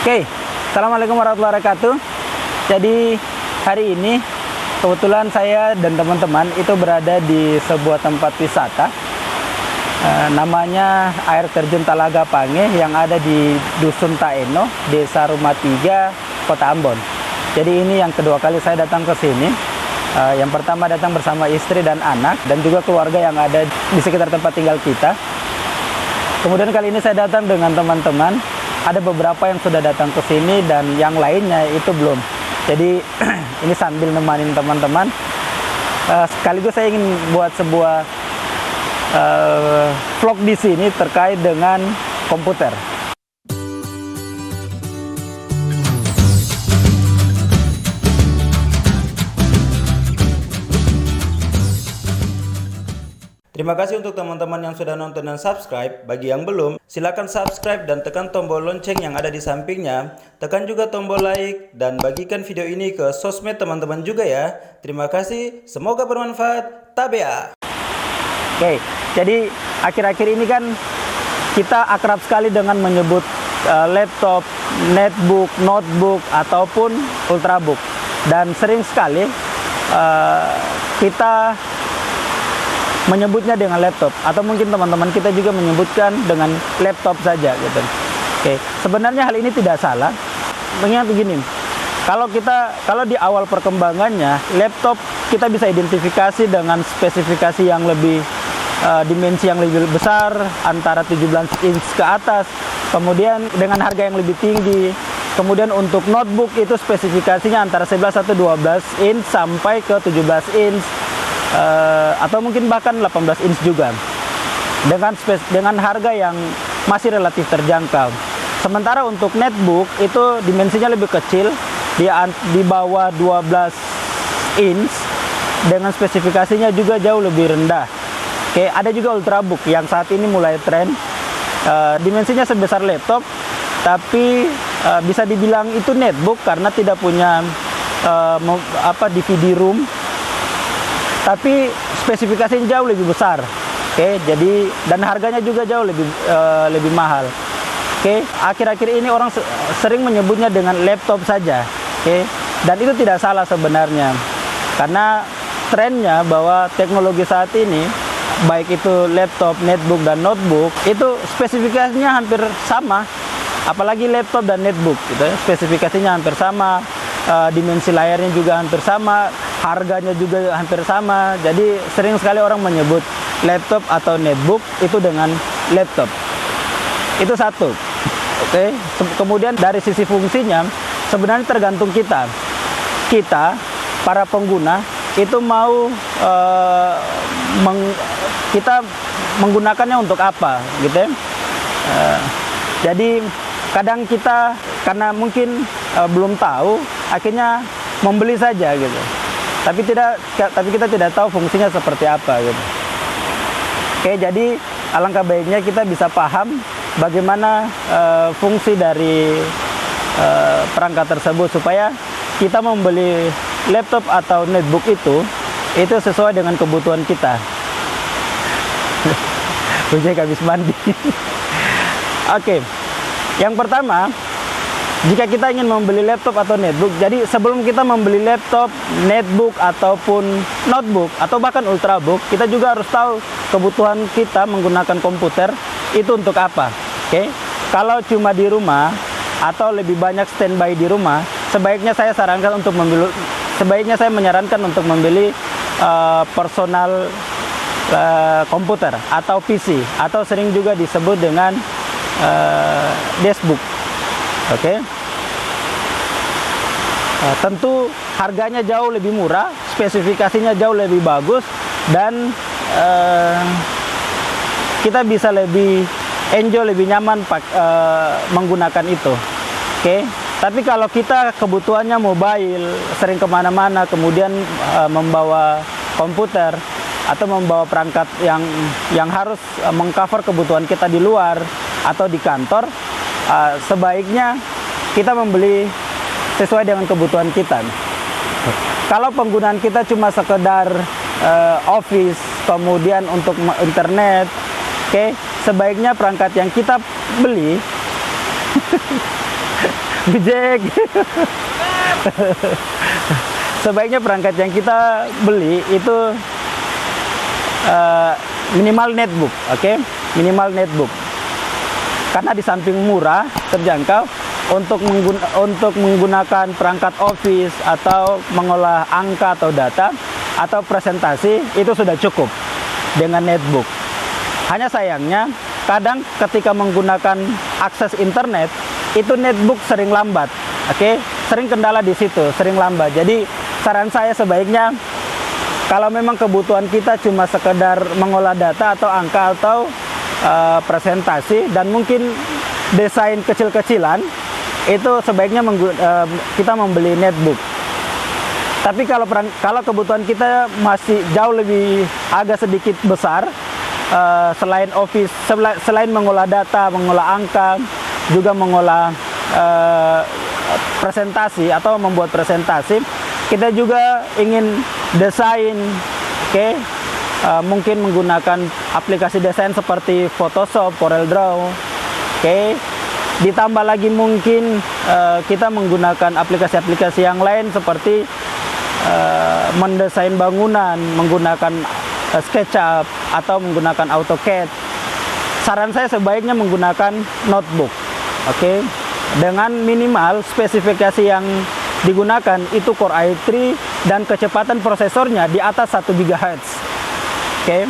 Oke, Assalamualaikum warahmatullahi wabarakatuh. Jadi hari ini kebetulan saya dan teman-teman itu berada di sebuah tempat wisata, namanya Air Terjun Talaga Pange yang ada di Dusun Taeno, Desa Rumah Tiga, Kota Ambon. Jadi ini yang kedua kali saya datang ke sini. Yang pertama datang bersama istri dan anak dan juga keluarga yang ada di sekitar tempat tinggal kita. Kemudian kali ini saya datang dengan teman-teman. Ada beberapa yang sudah datang ke sini dan yang lainnya itu belum. Jadi ini sambil nemanin teman-teman. Sekaligus saya ingin buat sebuah vlog di sini terkait dengan komputer. Terima kasih untuk teman-teman yang sudah nonton dan subscribe. Bagi yang belum, silakan subscribe dan tekan tombol lonceng yang ada di sampingnya. Tekan juga tombol like dan bagikan video ini ke sosmed teman-teman juga ya. Terima kasih, semoga bermanfaat. Tabea. Oke, jadi akhir-akhir ini kan kita akrab sekali dengan menyebut laptop, netbook, notebook, ataupun ultrabook. Dan sering sekali kita menyebutnya dengan laptop, atau mungkin teman-teman kita juga menyebutkan dengan laptop saja gitu. Oke, sebenarnya hal ini tidak salah. Mengingat begini, kalau di awal perkembangannya laptop kita bisa identifikasi dengan spesifikasi yang lebih dimensi yang lebih besar, antara 17 inch ke atas, kemudian dengan harga yang lebih tinggi. Kemudian untuk notebook itu spesifikasinya antara 11 atau 12 inch sampai ke 17 inch. Atau mungkin bahkan 18 inch juga dengan harga yang masih relatif terjangkau. Sementara untuk netbook itu dimensinya lebih kecil, di bawah 12 inch dengan spesifikasinya juga jauh lebih rendah. Oke, ada juga ultrabook yang saat ini mulai tren, dimensinya sebesar laptop tapi bisa dibilang itu netbook karena tidak punya DVD room, tapi spesifikasinya jauh lebih besar. Oke, jadi dan harganya juga jauh lebih mahal. Oke, akhir-akhir ini orang sering menyebutnya dengan laptop saja. Oke, dan itu tidak salah sebenarnya, karena trennya bahwa teknologi saat ini, baik itu laptop, netbook, dan notebook, itu spesifikasinya hampir sama. Apalagi laptop dan netbook, gitu, spesifikasinya hampir sama, dimensi layarnya juga hampir sama, harganya juga hampir sama. Jadi sering sekali orang menyebut laptop atau netbook itu dengan laptop. Itu satu. Oke. Kemudian dari sisi fungsinya sebenarnya tergantung kita. Kita para pengguna itu mau kita menggunakannya untuk apa, gitu ya. Jadi kadang kita karena mungkin belum tahu, akhirnya membeli saja gitu. Tapi kita tidak tahu fungsinya seperti apa gitu. Oke, jadi alangkah baiknya kita bisa paham bagaimana fungsi dari perangkat tersebut supaya kita membeli laptop atau netbook itu sesuai dengan kebutuhan kita. Ujek habis mandi. Oke. Yang pertama, jika kita ingin membeli laptop atau netbook, jadi sebelum kita membeli laptop, netbook, ataupun notebook, atau bahkan ultrabook, kita juga harus tahu kebutuhan kita menggunakan komputer itu untuk apa. Oke? Kalau cuma di rumah, atau lebih banyak standby di rumah, sebaiknya saya menyarankan untuk membeli personal komputer atau PC, atau sering juga disebut dengan deskbook. Oke. Tentu harganya jauh lebih murah, spesifikasinya jauh lebih bagus, dan kita bisa lebih enjoy, lebih nyaman menggunakan itu. Oke. Tapi kalau kita kebutuhannya mobile, sering kemana-mana, kemudian membawa komputer atau membawa perangkat yang harus mengcover kebutuhan kita di luar atau di kantor, sebaiknya kita membeli sesuai dengan kebutuhan kita. Kalau penggunaan kita cuma sekedar office, kemudian untuk internet, oke, sebaiknya perangkat yang kita beli Gojek. Sebaiknya perangkat yang kita beli itu minimal netbook, oke? Minimal netbook. Karena di samping murah, terjangkau, untuk menggunakan perangkat office atau mengolah angka atau data atau presentasi itu sudah cukup dengan netbook. Hanya sayangnya kadang ketika menggunakan akses internet itu netbook sering lambat, oke? Sering kendala di situ, sering lambat. Jadi saran saya sebaiknya kalau memang kebutuhan kita cuma sekedar mengolah data atau angka atau presentasi dan mungkin desain kecil-kecilan, itu sebaiknya kita membeli netbook. Tapi kalau kebutuhan kita masih jauh lebih agak sedikit besar, selain office, selain mengolah data, mengolah angka, juga mengolah presentasi atau membuat presentasi, kita juga ingin desain, oke? Mungkin menggunakan aplikasi desain seperti Photoshop, CorelDRAW, oke? Ditambah lagi mungkin kita menggunakan aplikasi-aplikasi yang lain seperti mendesain bangunan, menggunakan SketchUp atau menggunakan AutoCAD. Saran saya sebaiknya menggunakan notebook, oke? Dengan minimal spesifikasi yang digunakan itu Core i3 dan kecepatan prosesornya di atas 1 GHz. Oke.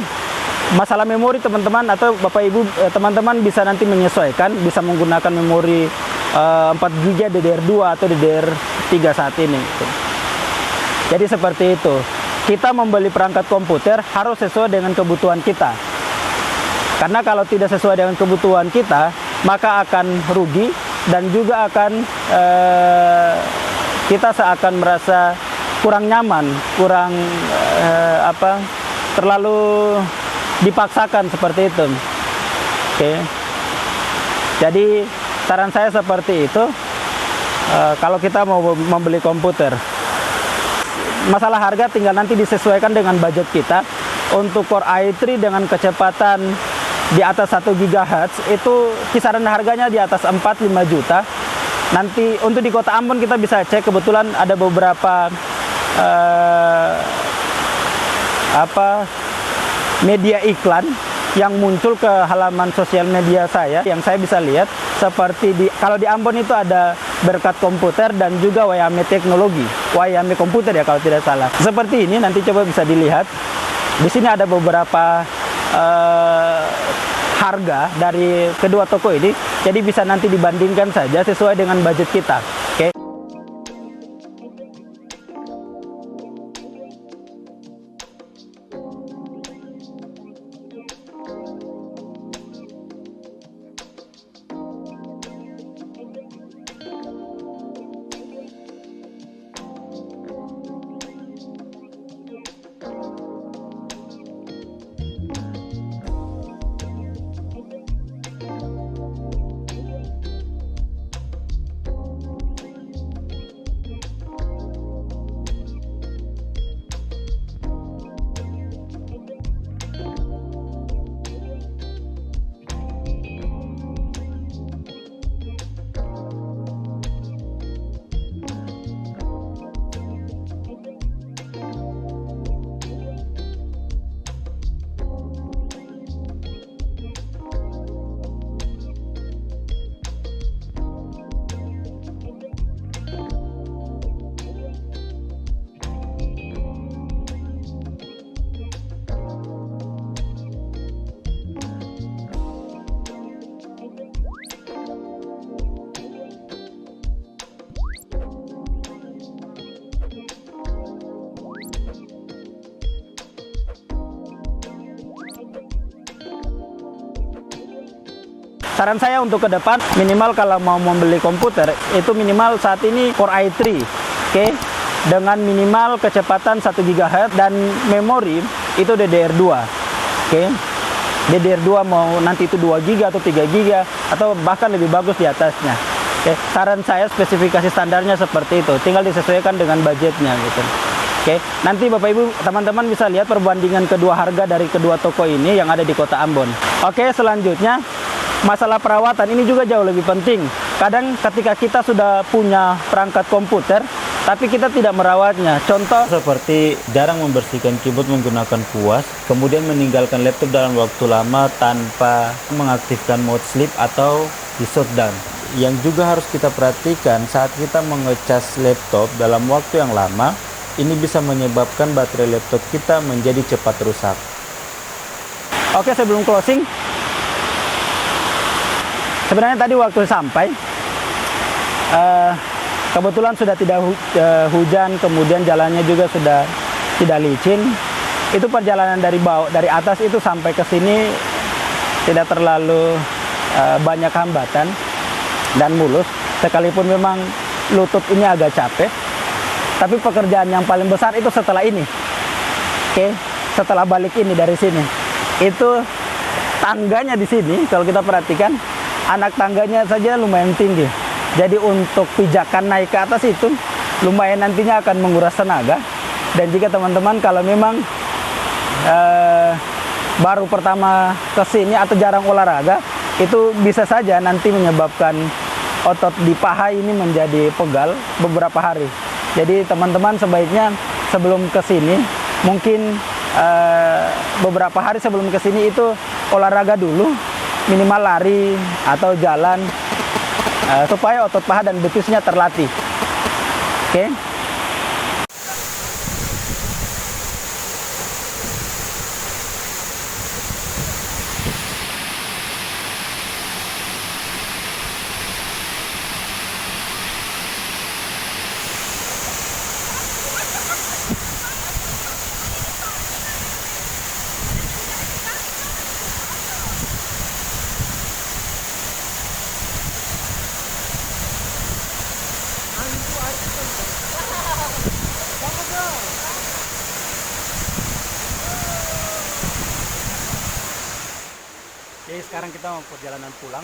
Masalah memori teman-teman atau Bapak Ibu teman-teman bisa nanti menyesuaikan, bisa menggunakan memori 4 GB DDR2 atau DDR3 saat ini. Jadi seperti itu. Kita membeli perangkat komputer harus sesuai dengan kebutuhan kita. Karena kalau tidak sesuai dengan kebutuhan kita, maka akan rugi dan juga akan kita seakan merasa kurang nyaman, kurang terlalu dipaksakan seperti itu. Oke. Jadi saran saya seperti itu. Kalau kita mau membeli komputer, masalah harga tinggal nanti disesuaikan dengan budget kita. Untuk Core i3 dengan kecepatan di atas 1 GHz itu kisaran harganya di atas 4-5 juta. Nanti untuk di Kota Ambon kita bisa cek, kebetulan ada beberapa media iklan yang muncul ke halaman sosial media saya, yang saya bisa lihat seperti kalau di Ambon itu ada Berkat Komputer dan juga Wayame Teknologi, Wayame Komputer ya kalau tidak salah. Seperti ini nanti coba bisa dilihat. Di sini ada beberapa harga dari kedua toko ini, jadi bisa nanti dibandingkan saja sesuai dengan budget kita. Oke. Saran saya untuk ke depan, minimal kalau mau membeli komputer, itu minimal saat ini Core i3, oke? Dengan minimal kecepatan 1 GHz dan memori itu DDR2, oke? DDR2 mau nanti itu 2 GB atau 3 GB atau bahkan lebih bagus di atasnya. Oke, saran saya spesifikasi standarnya seperti itu, tinggal disesuaikan dengan budgetnya gitu. Oke, nanti Bapak Ibu teman-teman bisa lihat perbandingan kedua harga dari kedua toko ini yang ada di Kota Ambon. Oke, selanjutnya masalah perawatan ini juga jauh lebih penting. Kadang ketika kita sudah punya perangkat komputer, tapi kita tidak merawatnya. Contoh seperti jarang membersihkan keyboard menggunakan kuas, kemudian meninggalkan laptop dalam waktu lama tanpa mengaktifkan mode sleep atau di shutdown. Yang juga harus kita perhatikan saat kita mengecas laptop dalam waktu yang lama, ini bisa menyebabkan baterai laptop kita menjadi cepat rusak. Oke, sebelum closing, sebenarnya tadi waktu sampai, kebetulan sudah tidak hujan, kemudian jalannya juga sudah tidak licin. Itu perjalanan dari atas itu sampai ke sini tidak terlalu banyak hambatan dan mulus. Sekalipun memang lutut ini agak capek, tapi pekerjaan yang paling besar itu setelah ini. Oke, setelah balik ini dari sini, itu tangganya di sini. Kalau kita perhatikan, anak tangganya saja lumayan tinggi. Jadi untuk pijakan naik ke atas itu lumayan nantinya akan menguras tenaga. Dan jika teman-teman kalau memang baru pertama ke sini atau jarang olahraga, itu bisa saja nanti menyebabkan otot di paha ini menjadi pegal beberapa hari. Jadi teman-teman sebaiknya sebelum ke sini, mungkin beberapa hari sebelum ke sini itu olahraga dulu, minimal lari atau jalan, supaya otot paha dan betisnya terlatih. Oke. Jadi sekarang kita mau perjalanan pulang.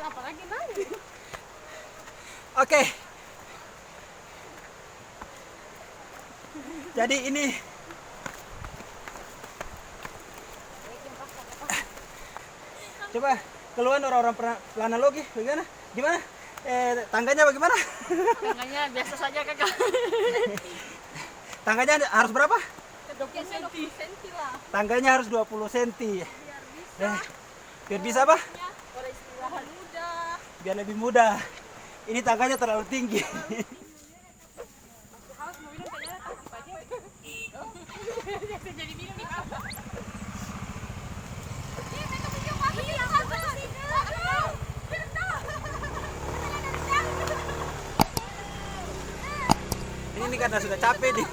Apalagi lagi. Oke. Jadi ini coba keluhan orang-orang planologi bagaimana? Gimana? Tangganya bagaimana? Tangganya biasa saja kakak. Tangganya harus berapa? 20 cm lah. Tangganya harus 20 cm. Biar bisa. Biar bisa apa? Kalau istirahat mudah. Biar lebih mudah. Ini tangganya terlalu tinggi. Harus mau minum kayaknya tak aja. Jadi minum nih. Ini karena sudah capek nih.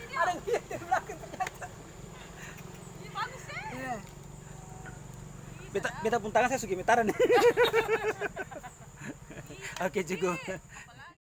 Ada yang lihat dari belakang ternyata. Ini bagus ya. Beta pun tangan saya suka gimitaran. Oke, cukup.